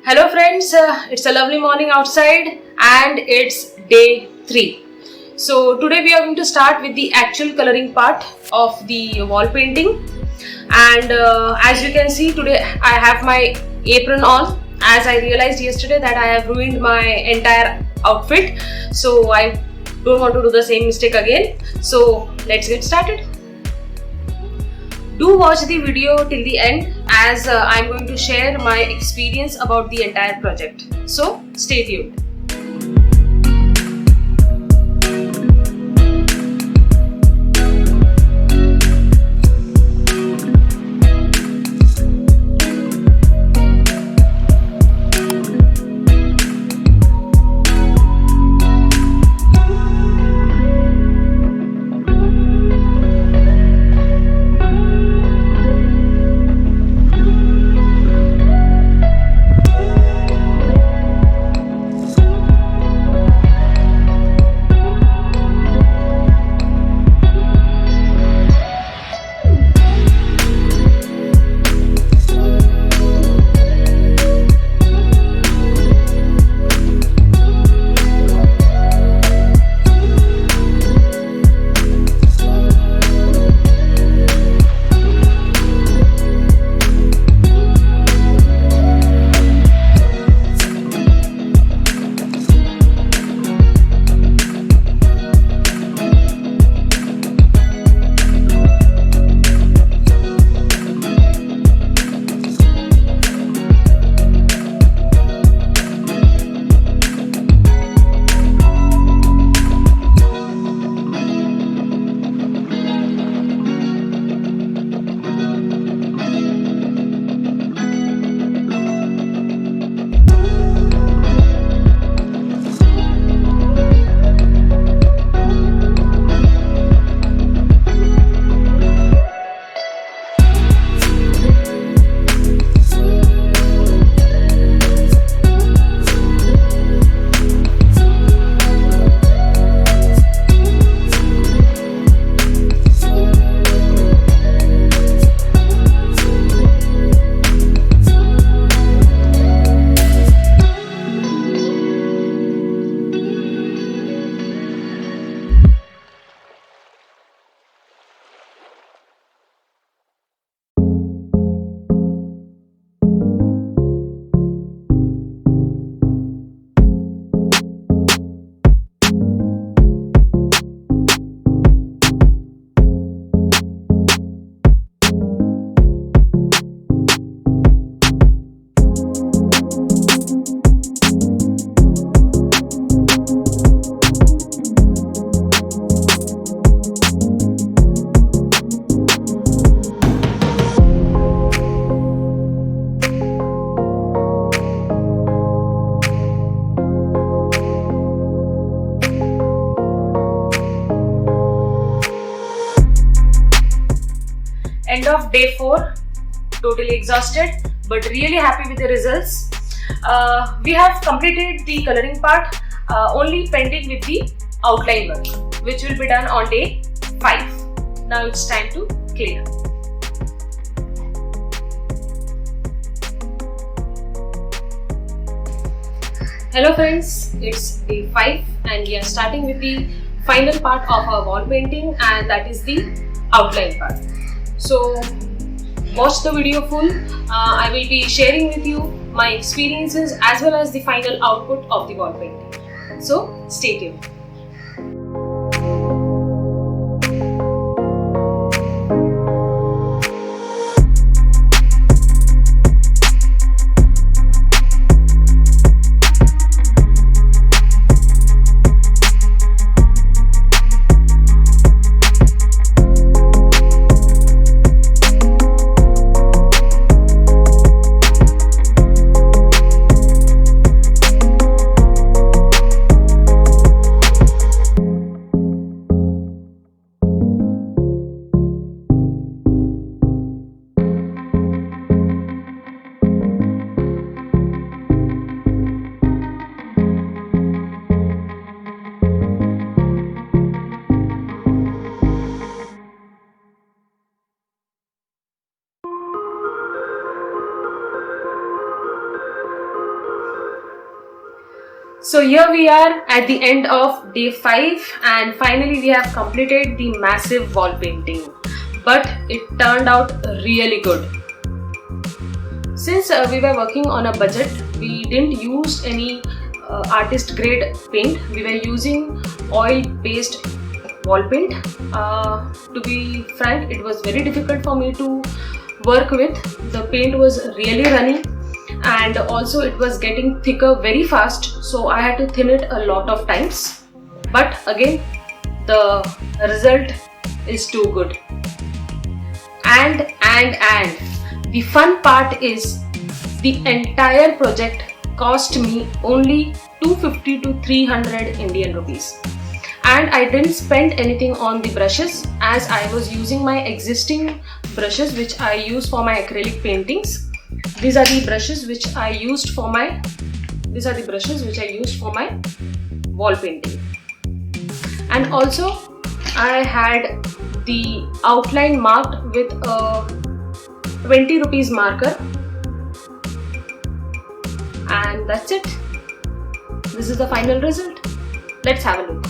Hello friends, it's a lovely morning outside and it's day 3. So today we are going to start with the actual coloring part of the wall painting, and as you can see today I have my apron on as I realized yesterday that I have ruined my entire outfit, so I don't want to do the same mistake again. So let's get started. Do watch the video till the end as I'm going to share my experience about the entire project. So stay tuned. End of day 4, totally exhausted but really happy with the results. We have completed the coloring part, only pending with the outline work, which will be done on day 5. Now it's time to clean up. Hello friends, it's day 5 and we are starting with the final part of our wall painting, and that is the outline part. So watch the video full. I will be sharing with you my experiences as well as the final output of the wall painting. So stay tuned. So here we are at the end of day 5 and finally we have completed the massive wall painting. But it turned out really good. Since we were working on a budget, we didn't use any artist grade paint. We were using oil based wall paint. To be frank, it was very difficult for me to work with. The paint was really runny and also it was getting thicker very fast, so I had to thin it a lot of times. But again, the result is too good. And the fun part is the entire project cost me only 250 to 300 Indian rupees. And I didn't spend anything on the brushes as I was using my existing brushes which I use for my acrylic paintings. These are the brushes which I used for my wall painting. And also I had the outline marked with a 20 rupees marker. And that's it. This is the final result. Let's have a look.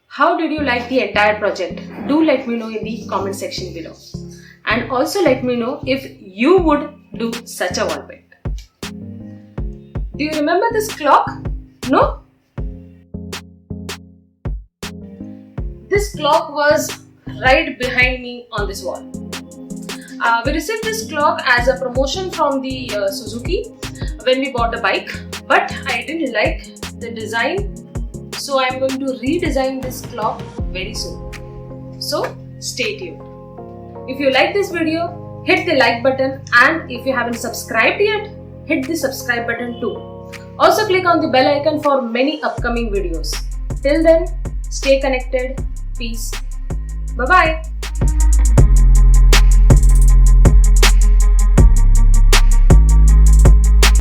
How did you like the entire project? Do let me know in the comment section below. And also let me know if you would do such a wall paint. Do you remember this clock? No? This clock was right behind me on this wall. We received this clock as a promotion from the Suzuki when we bought the bike, but I didn't like the design, so I am going to redesign this clock very soon. So stay tuned. If you like this video, hit the like button, and if you haven't subscribed yet, hit the subscribe button too. Also click on the bell icon for many upcoming videos. Till then, stay connected. Peace. Bye bye.